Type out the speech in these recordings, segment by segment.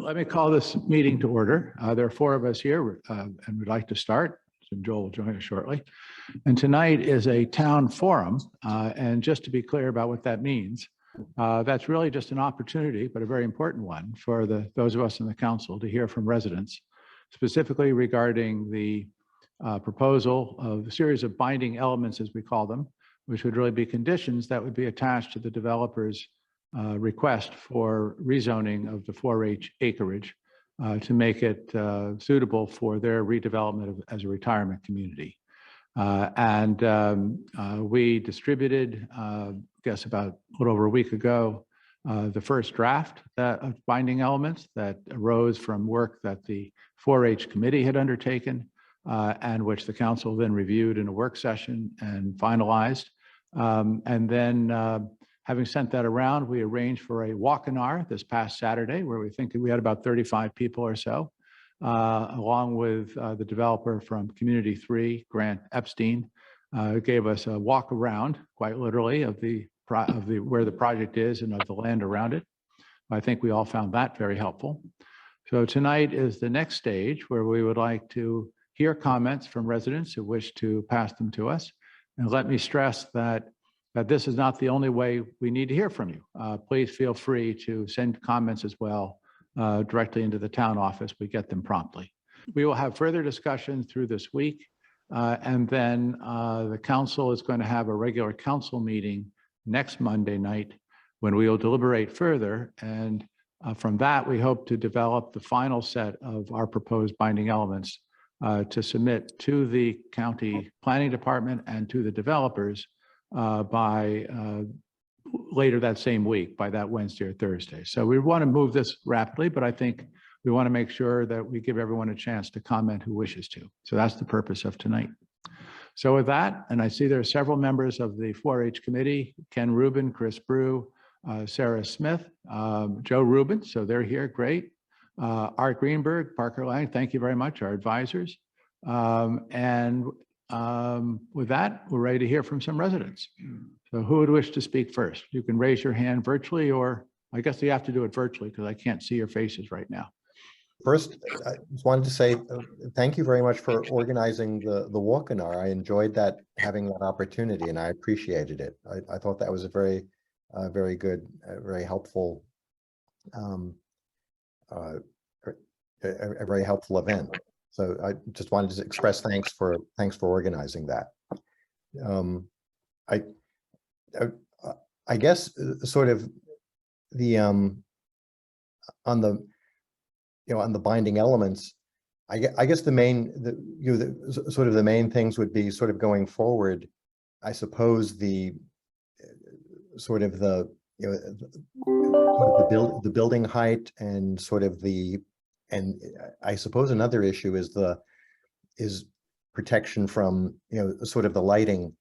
Let me call this meeting to order. There are four of us here and we'd like to start. So Joel will join us shortly. And tonight is a town forum. And just to be clear about what that means, that's really just an opportunity, but a very important one for those of us in the council to hear from residents, specifically regarding the proposal of a series of binding elements, as we call them, which would really be conditions that would be attached to the developer's request for rezoning of the 4-H acreage to make it suitable for their redevelopment as a retirement community. We distributed, I guess about a little over a week ago, the first draft of binding elements that arose from work that the 4-H committee had undertaken and which the council then reviewed in a work session and finalized. Having sent that around, we arranged for a walk-in-R this past Saturday, where we think we had about 35 people or so, along with the developer from Community 3, Grant Epstein, gave us a walk around, quite literally, of where the project is and of the land around it. I think we all found that very helpful. So tonight is the next stage where we would like to hear comments from residents who wish to pass them to us. And let me stress that this is not the only way we need to hear from you. Please feel free to send comments as well directly into the town office. We get them promptly. We will have further discussion through this week. And then the council is going to have a regular council meeting next Monday night when we will deliberate further. And from that, we hope to develop the final set of our proposed binding elements to submit to the county planning department and to the developers by later that same week, by that Wednesday or Thursday. So we want to move this rapidly, but I think we want to make sure that we give everyone a chance to comment who wishes to. So that's the purpose of tonight. So with that, and I see there are several members of the 4-H committee, Ken Rubin, Chris Brew, Sarah Smith, Joe Rubin, so they're here, great. Art Greenberg, Parker Lang, thank you very much, our advisors. With that, we're ready to hear from some residents. So who would wish to speak first? You can raise your hand virtually, or I guess you have to do it virtually because I can't see your faces right now. First, I just wanted to say thank you very much for organizing the walk-in-R. I enjoyed that, having that opportunity, and I appreciated it. I thought that was a very good, very helpful, a very helpful event. So I just wanted to express thanks for organizing that. I guess sort of the on the binding elements, I guess the main the main things would be sort of going forward. I suppose the building height and sort of and I suppose another issue is protection from sort of the lighting,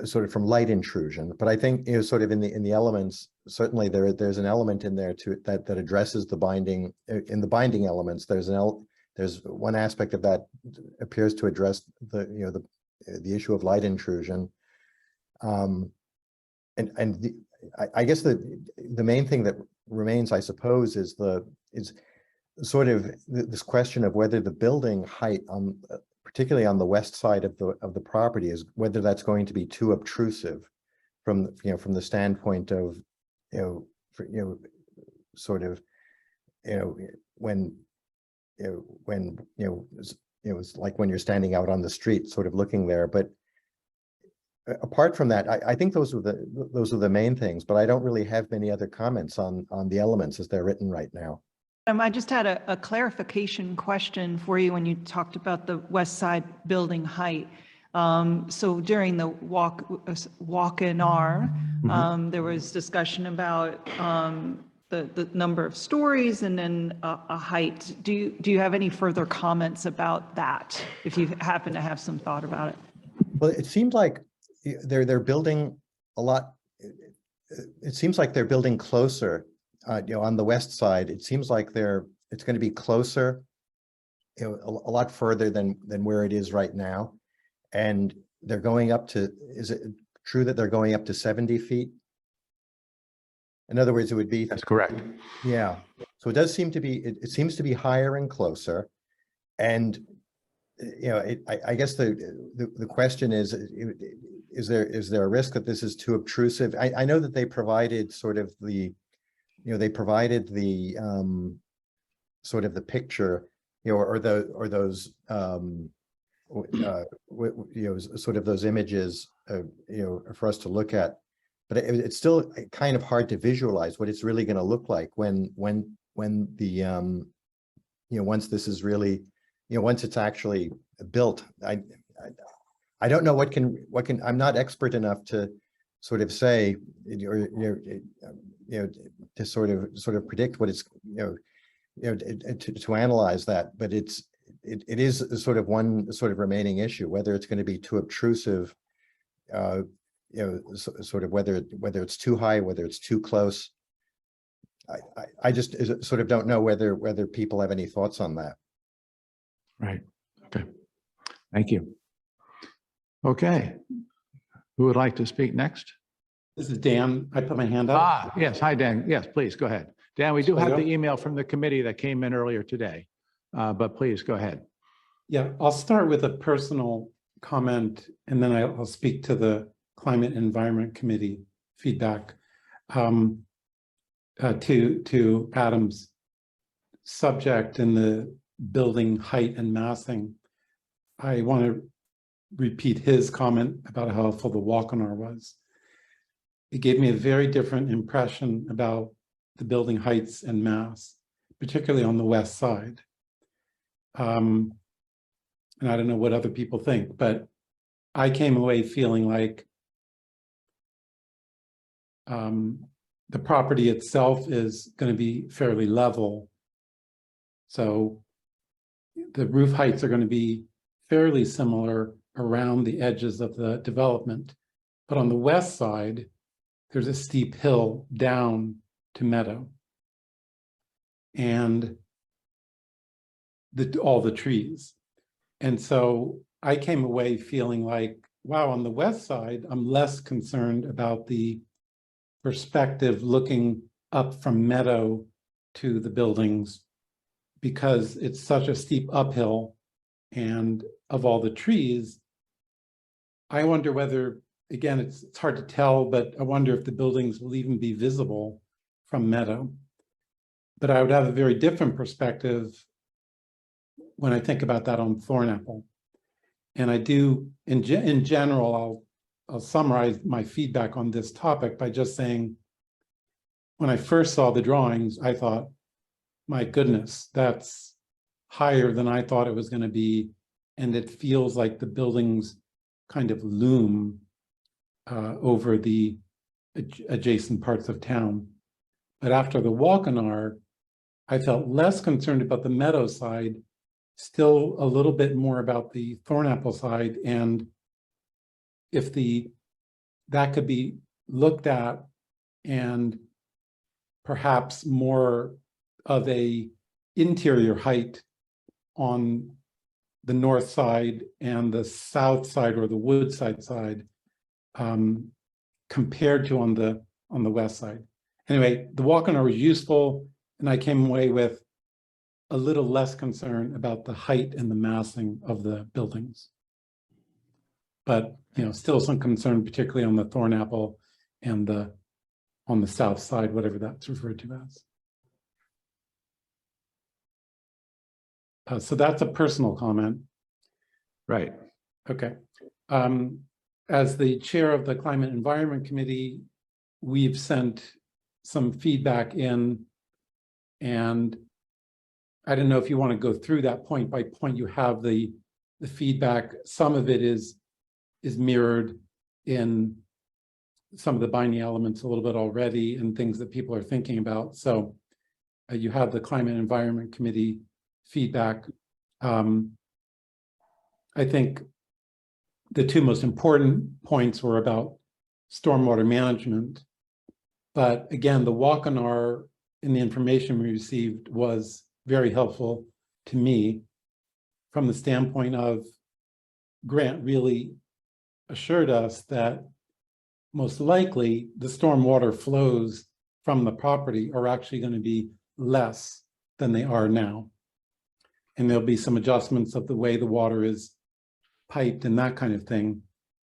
sort of from light intrusion. But I think sort of in the elements, certainly there's an element in there that addresses the binding. In the binding elements, there's one aspect of that appears to address the issue of light intrusion. I guess the main thing that remains, I suppose, is sort of this question of whether the building height particularly on the west side of the property, is whether that's going to be too obtrusive from the standpoint of sort of when it's like when you're standing out on the street sort of looking there. But apart from that, I think those are the main things, but I don't really have many other comments on the elements as they're written right now. I just had a clarification question for you when you talked about the west side building height. So during the walk-in-R, there was discussion about the number of stories and then a height. Do you have any further comments about that, if you happen to have some thought about it? Well, it seems like they're building a lot. It seems like they're building closer. On the west side, it seems like it's going to be closer, a lot further than where it is right now. And they're going up to, is it true that they're going up to 70 feet? In other words, it would be. That's correct. Yeah. So it does seem to be, it seems to be higher and closer. And, you know, I guess the question is there a risk that this is too obtrusive? I know that they provided sort of the, you know, they provided the sort of the picture, you know, or those you know, sort of those images, you know, for us to look at. But it's still kind of hard to visualize what it's really going to look like when the you know, once this is really, you know, once it's actually built. I don't know what can I'm not expert enough to sort of say, to sort of predict what it's, to analyze that, but it is sort of one sort of remaining issue, whether it's going to be too obtrusive, sort of whether it's too high, whether it's too close. I just sort of don't know whether people have any thoughts on that. Right. Okay. Thank you. Okay. Who would like to speak next? This is Dan. I put my hand up. Yes. Hi, Dan. Yes, please go ahead. Dan, we do have the email from the committee that came in earlier today, but please go ahead. Yeah, I'll start with a personal comment, and then I'll speak to the Climate and Environment Committee feedback. To Adam's subject in the building height and massing, I want to repeat his comment about how helpful the walk-on-R was. It gave me a very different impression about the building heights and mass, particularly on the west side. And I don't know what other people think, but I came away feeling like the property itself is going to be fairly level. So the roof heights are going to be fairly similar around the edges of the development. But on the west side, there's a steep hill down to meadow. And all the trees. And so I came away feeling like, wow, on the west side, I'm less concerned about the perspective looking up from meadow to the buildings because it's such a steep uphill, and of all the trees, I wonder whether, again, it's hard to tell, but I wonder if the buildings will even be visible from meadow. But I would have a very different perspective when I think about that on Thornapple. And I do, in general, I'll summarize my feedback on this topic by just saying, when I first saw the drawings, I thought, my goodness, that's higher than I thought it was going to be. And it feels like the buildings kind of loom over the adjacent parts of town. But after the walk-on-R, I felt less concerned about the meadow side, still a little bit more about the Thornapple side, and if that could be looked at and perhaps more of a interior height on the north side and the south side or the Woodside side compared to on the west side. Anyway, the walk-on-R was useful, and I came away with a little less concern about the height and the massing of the buildings. But, still some concern, particularly on the Thornapple and on the south side, whatever that's referred to as. So that's a personal comment. Right. Okay. As the chair of the Climate and Environment Committee, we've sent some feedback in, and I don't know if you want to go through that point by point. You have the feedback. Some of it is mirrored in some of the binding elements a little bit already and things that people are thinking about. So you have the Climate and Environment Committee feedback. I think the two most important points were about stormwater management. But again, the walk-on-R in the information we received was very helpful to me from the standpoint of Grant really assured us that most likely the stormwater flows from the property are actually going to be less than they are now. And there'll be some adjustments of the way the water is piped and that kind of thing.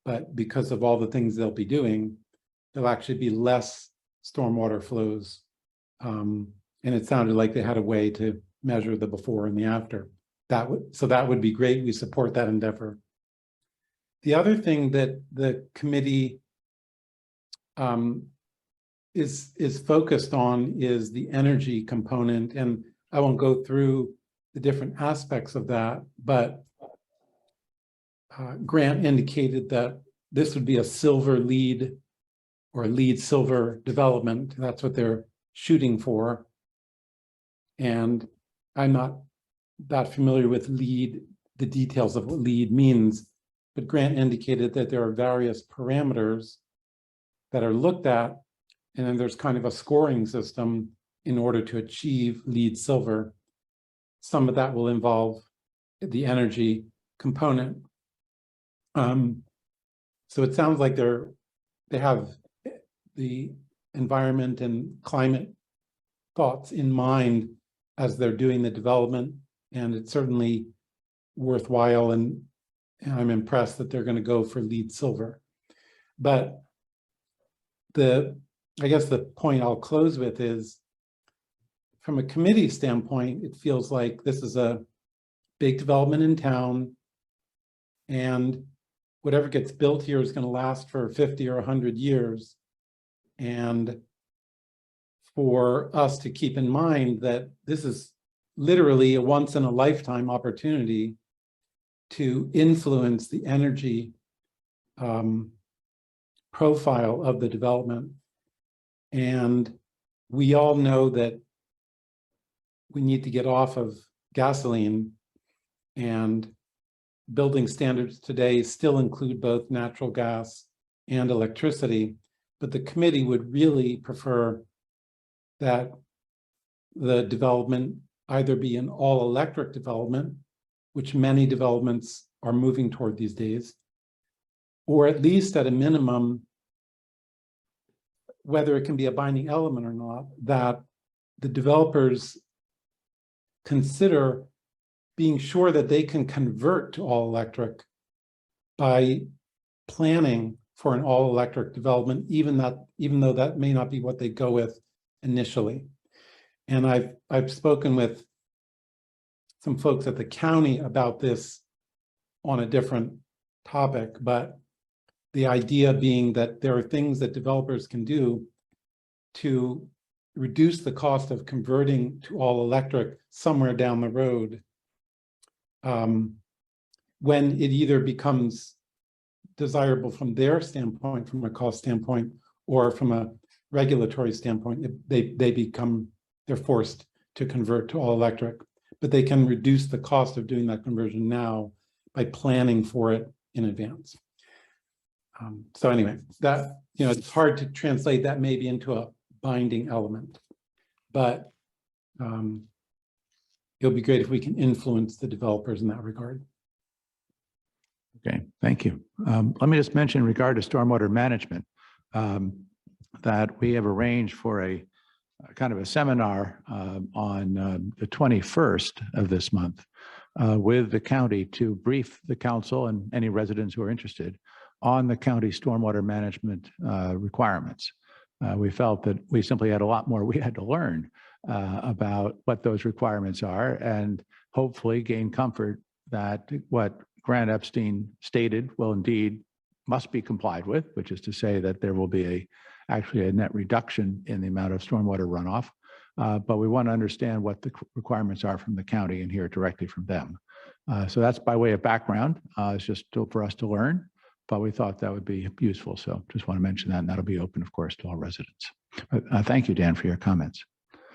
But because of all the things they'll be doing, there'll actually be less stormwater flows. And it sounded like they had a way to measure the before and the after. So that would be great. We support that endeavor. The other thing that the committee is focused on is the energy component. And I won't go through the different aspects of that, but Grant indicated that this would be a silver lead or a lead silver development. That's what they're shooting for. And I'm not that familiar with LEED, the details of what LEED means, but Grant indicated that there are various parameters that are looked at, and then there's kind of a scoring system in order to achieve LEED silver. Some of that will involve the energy component. So it sounds like they have the environment and climate thoughts in mind as they're doing the development, and it's certainly worthwhile, and I'm impressed that they're going to go for LEED silver. But I guess the point I'll close with is, from a committee standpoint, it feels like this is a big development in town, and whatever gets built here is going to last for 50 or 100 years. And for us to keep in mind that this is literally a once-in-a-lifetime opportunity to influence the energy profile of the development. And we all know that we need to get off of gasoline, and building standards today still include both natural gas and electricity, but the committee would really prefer that the development either be an all-electric development, which many developments are moving toward these days, or at least at a minimum, whether it can be a binding element or not, that the developers consider being sure that they can convert to all electric by planning for an all electric development, even though that may not be what they go with initially. And I've spoken with some folks at the county about this on a different topic, but the idea being that there are things that developers can do to reduce the cost of converting to all electric somewhere down the road, when it either becomes desirable from their standpoint, from a cost standpoint, or from a regulatory standpoint, they're forced to convert to all electric, but they can reduce the cost of doing that conversion now by planning for it in advance. So anyway, that, it's hard to translate that maybe into a binding element, but it'll be great if we can influence the developers in that regard. Okay, thank you. Let me just mention in regard to stormwater management that we have arranged for a kind of a seminar on the 21st of this month with the county to brief the council and any residents who are interested on the county stormwater management requirements. We felt that we simply had a lot more we had to learn about what those requirements are, and hopefully gain comfort that what Grant Epstein stated will indeed must be complied with, which is to say that there will be actually a net reduction in the amount of stormwater runoff. But we want to understand what the requirements are from the county and hear directly from them. So that's by way of background. It's just for us to learn, but we thought that would be useful. So just want to mention that, and that'll be open, of course, to all residents. Thank you, Dan, for your comments.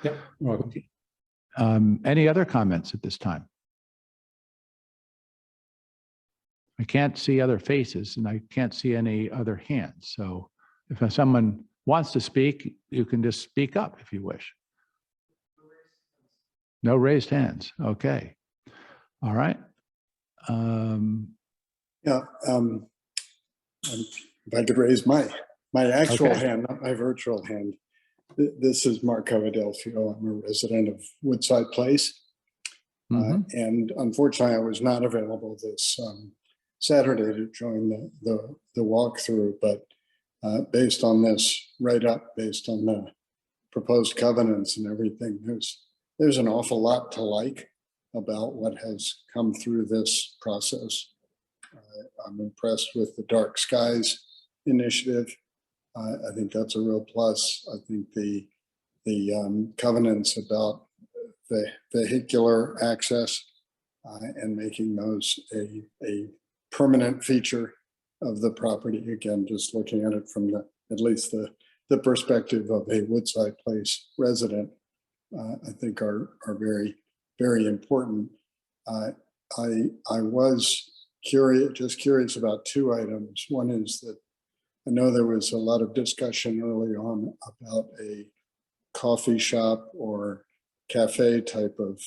Yeah, you're welcome. Any other comments at this time? I can't see other faces, and I can't see any other hands. So if someone wants to speak, you can just speak up if you wish. No raised hands. Okay. All right. Yeah. If I could raise my actual hand, not my virtual hand. This is Mark Cavadelphio. I'm a resident of Woodside Place. And unfortunately, I was not available this Saturday to join the walkthrough, but based on this write-up, based on the proposed covenants and everything, there's an awful lot to like about what has come through this process. I'm impressed with the Dark Skies initiative. I think that's a real plus. I think the covenants about the vehicular access and making those a permanent feature of the property. Again, just looking at it from at least the perspective of a Woodside Place resident, I think are very, very important. I was curious about two items. One is that I know there was a lot of discussion early on about a coffee shop or cafe type of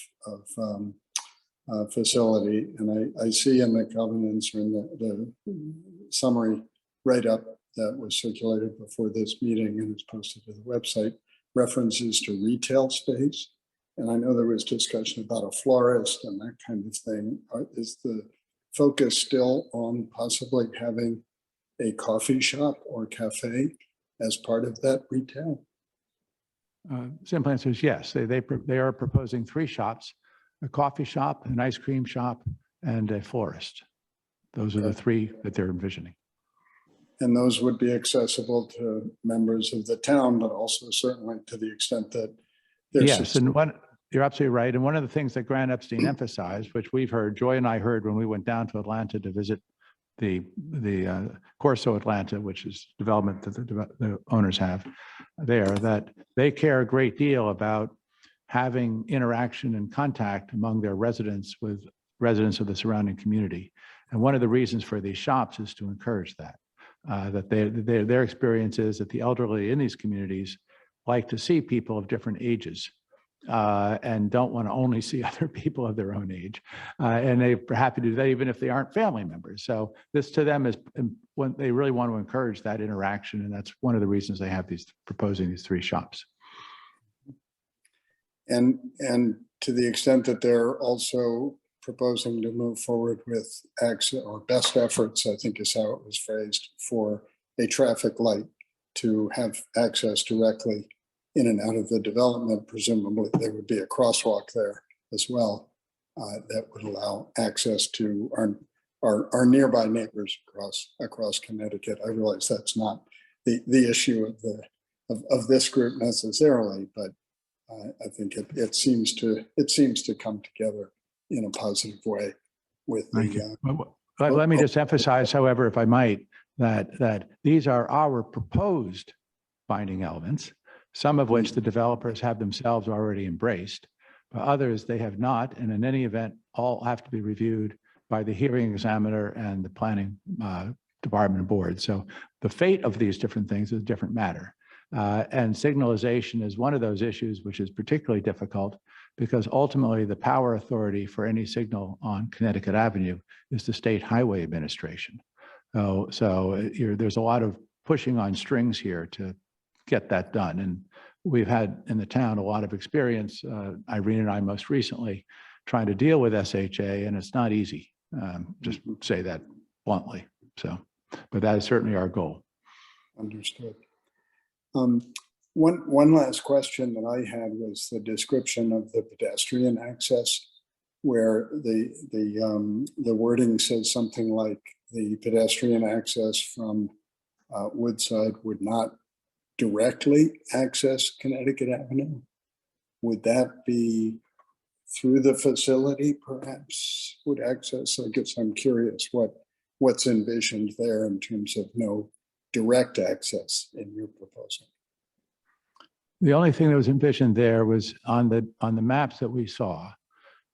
facility. And I see in the covenants or in the summary write-up that was circulated before this meeting and is posted to the website, references to retail space. And I know there was discussion about a florist and that kind of thing. Is the focus still on possibly having a coffee shop or cafe as part of that retail? Simple answer is yes. They are proposing 3 shops: a coffee shop, an ice cream shop, and a florist. Those are the 3 that they're envisioning. And those would be accessible to members of the town, but also certainly to the extent that there's— Yes, and you're absolutely right. And one of the things that Grant Epstein emphasized, which we've heard, Joy and I heard when we went down to Atlanta to visit the Corso Atlanta, which is development that the owners have there, that they care a great deal about having interaction and contact among their residents with residents of the surrounding community. And one of the reasons for these shops is to encourage that. That their experience is that the elderly in these communities like to see people of different ages and don't want to only see other people of their own age. And they're happy to do that even if they aren't family members. So this to them is when they really want to encourage that interaction. And that's one of the reasons they have proposing these 3 shops. And to the extent that they're also proposing to move forward with access or best efforts, I think is how it was phrased, for a traffic light to have access directly in and out of the development. Presumably there would be a crosswalk there as well that would allow access to our nearby neighbors across Connecticut. I realize that's not the issue of this group necessarily, but I think it seems to come together in a positive way with the. Let me just emphasize, however, if I might, that these are our proposed binding elements, some of which the developers have themselves already embraced, but others they have not, and in any event, all have to be reviewed by the hearing examiner and the planning department and board. So the fate of these different things is a different matter. And signalization is one of those issues which is particularly difficult because ultimately the power authority for any signal on Connecticut Avenue is the State Highway Administration. So there's a lot of pushing on strings here to get that done. And we've had in the town a lot of experience, Irene and I most recently, trying to deal with SHA, and it's not easy, just say that bluntly. So, but that is certainly our goal. Understood. One last question that I had was the description of the pedestrian access, where the wording says something like the pedestrian access from Woodside would not directly access Connecticut Avenue. Would that be through the facility, perhaps, would access? I guess I'm curious what's envisioned there in terms of no direct access in your proposal. The only thing that was envisioned there was on the maps that we saw,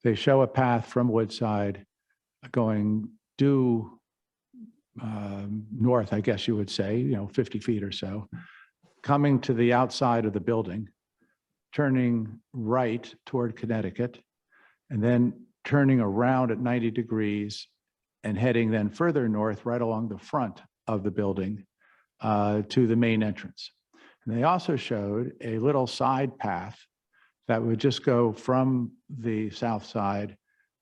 they show a path from Woodside going due north, I guess you would say, 50 feet or so, coming to the outside of the building, turning right toward Connecticut, and then turning around at 90 degrees and heading then further north right along the front of the building to the main entrance. And they also showed a little side path that would just go from the south side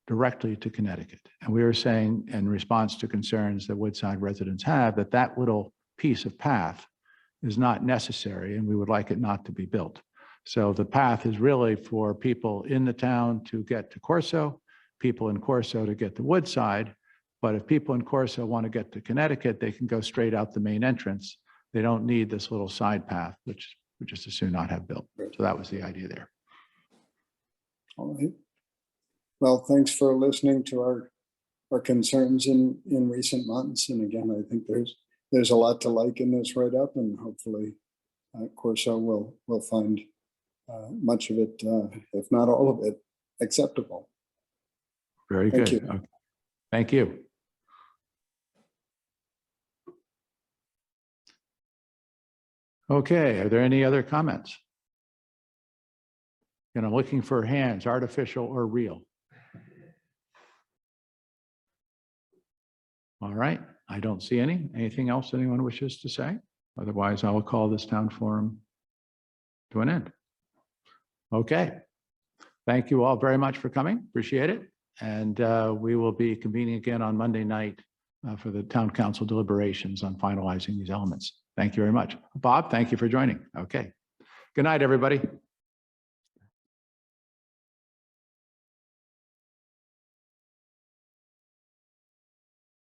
directly to Connecticut. And we were saying, in response to concerns that Woodside residents have, that that little piece of path is not necessary and we would like it not to be built. So the path is really for people in the town to get to Corso, people in Corso to get to Woodside. But if people in Corso want to get to Connecticut, they can go straight out the main entrance. They don't need this little side path, which we just as soon not have built. So that was the idea there. All right. Well, thanks for listening to our concerns in recent months. And again, I think there's a lot to like in this write-up, and hopefully Corso will find much of it, if not all of it, acceptable. Very Thank good. you. Okay. Thank you. Okay, are there any other comments? And I'm looking for hands, artificial or real. All right, I don't see any. Anything else anyone wishes to say? Otherwise, I will call this town forum to an end. Okay. Thank you all very much for coming. Appreciate it. And we will be convening again on Monday night for the town council deliberations on finalizing these elements. Thank you very much. Bob, thank you for joining. Okay. Good night, everybody.